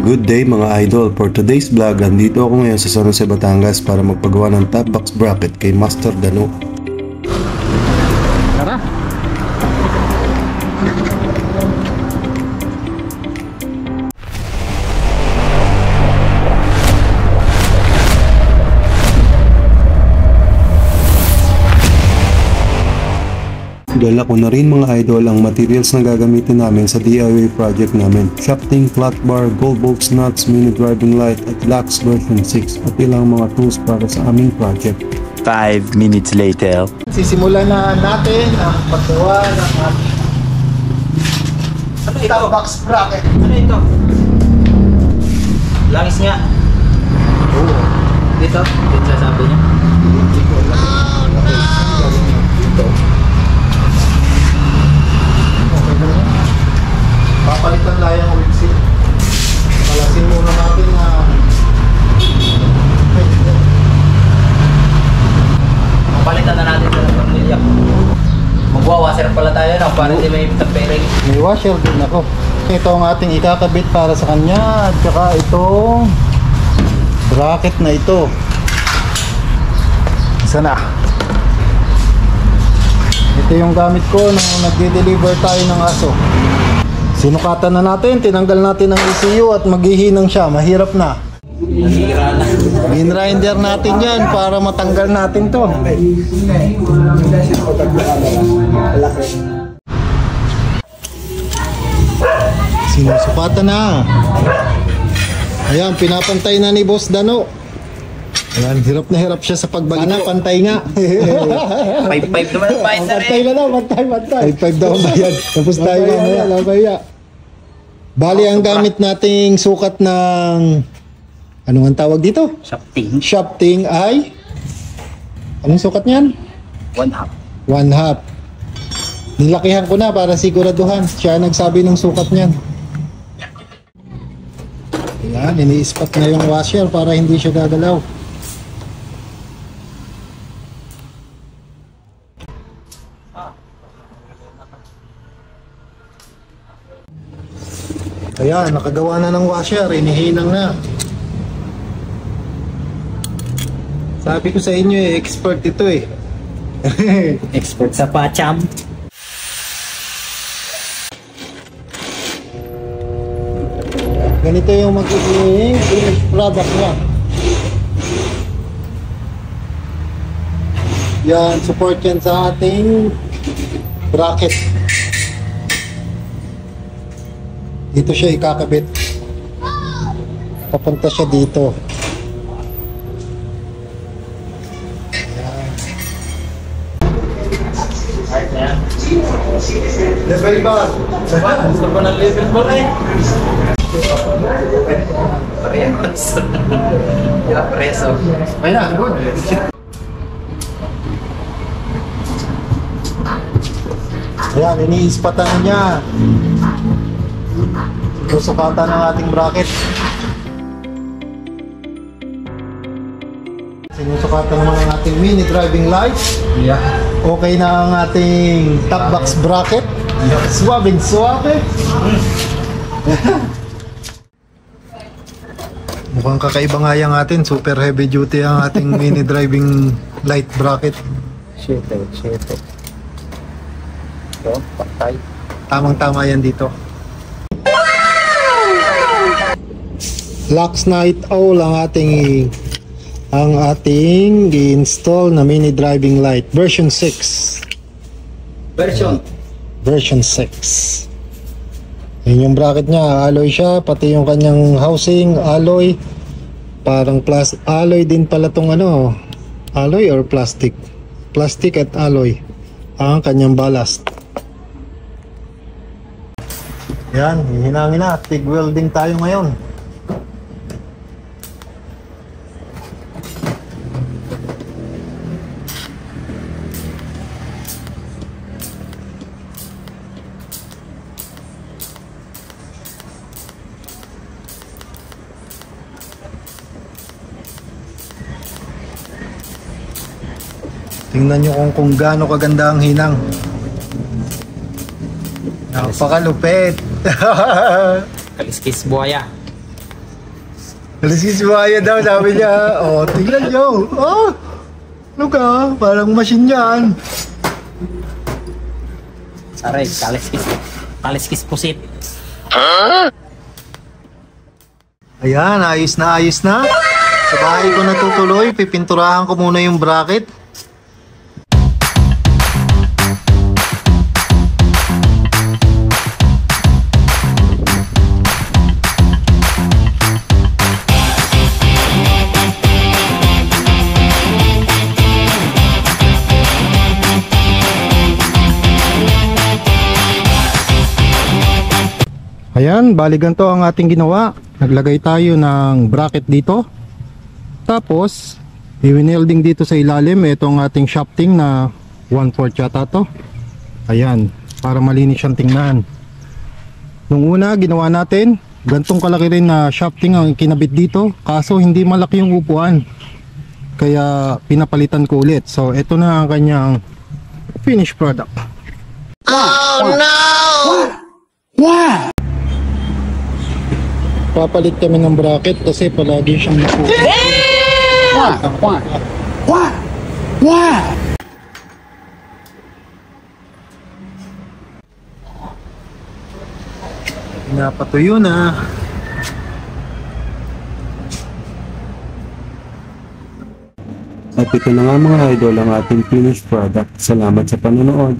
Good day mga idol, for today's vlog, andito ako ngayon sa San Jose, Batangas para magpagawa ng top box bracket kay Master Dano. Tara! Dala ko na rin mga idol ang materials na gagamitin namin sa DIY project namin. Shafting, flat bar, gold bolts, nuts, mini driving light at LUX version 6 at ilang mga tools para sa aming project. 5 minutes later. Sisimulan na natin ang paggawa ng top box bracket. Ano ito? Langis nga. Oo. Dito? Dito sasabi niya. Dito. Papalitan lang yung oil seal. Palasin muna natin na Papalitan na natin ito ng pamilya. Magwa-washer pala tayo na para hindi may tapering. may washer din ako. Ito ang ating ikakabit para sa kanya at saka itong bracket na ito. Isa na. Ito yung gamit ko nung nagde-deliver tayo ng aso. Sinukatan na natin, tinanggal natin ang ECU at maghihinang siya, mahirap na. Nasira na. Gin-grinder natin yan para matanggal natin to. Sinusukatan na. Ayan, pinapantay na ni Boss Dano. Ayan, hirap na hirap siya sa pagbalik. Sana pantay nga. 5-5 naman ang bayad na Pantay rin. na daw, pantay. 5-5 daw ang bayad. Tapos tayo mamaya. Bali, ang gamit nating sukat ng anong ang tawag dito? Shafting. Shafting ay anong sukat niyan? 1/2. 1/2. Nilakihan ko na para siguraduhan. Siya nagsabi ng sukat niyan. Ayan, ini-spot na yung washer para hindi siya gagalaw. Ayan, nakagawa na ng washer, inihinang na. Sabi ko sa inyo expert ito eh. Expert sa pacham. Ganito yung magiging finished product niya. Yan, support yan sa ating bracket. Dito siya ikakabit. Papunta siya dito. Level ba? Gusto ko ng level mo rin. Parehas. Yeah, preso. Ayan, good. Ayan, iniispatan niya. Susukatan ng ating bracket. Sinusukatan naman ang ating mini driving light. Yeah. Okay na ang ating top box bracket. Suwabing-suwabe. Mukhang kakaiba nga yung atin. Super heavy duty ang ating mini driving light bracket. Shit. Ito, patay. Tamang-tama yan dito. LUX Night Owl ang ating i-install na mini driving light version 6. Version 6. Yun yung bracket niya, alloy siya, pati yung kanyang housing, alloy. Parang alloy din pala tong ano, alloy or plastic? Plastic at alloy ang kanyang ballast. Yan, hihinangin na, TIG welding tayo ngayon. Tingnan nyo kung gaano kaganda ang hinang. Napakalupit. Kaliskis buhaya. Kaliskis buhaya daw, sabi niya. Oh, tingnan nyo. Oh, ano ka? Parang machine yan. Aray, kaliskis. Kaliskis pusit. Ayan, ayos na, ayos na. Sa bahay ko natutuloy, pipinturahan ko muna yung bracket. Ayan, bali ganito ang ating ginawa. Naglagay tayo ng bracket dito. Tapos, i-welding dito sa ilalim. Ito ang ating shafting na 1/4 yata to. Ayan, para malinis siyang tingnan. Nung una, ginawa natin, gantong kalaki rin na shafting ang kinabit dito. Kaso, hindi malaki yung upuan. Kaya, pinapalitan ko ulit. So, ito na ang kanyang finished product. Papalit kami ng bracket kasi palagi siyang napatuyo na. At ito na nga mga idol ang ating finished product. Salamat sa panonood.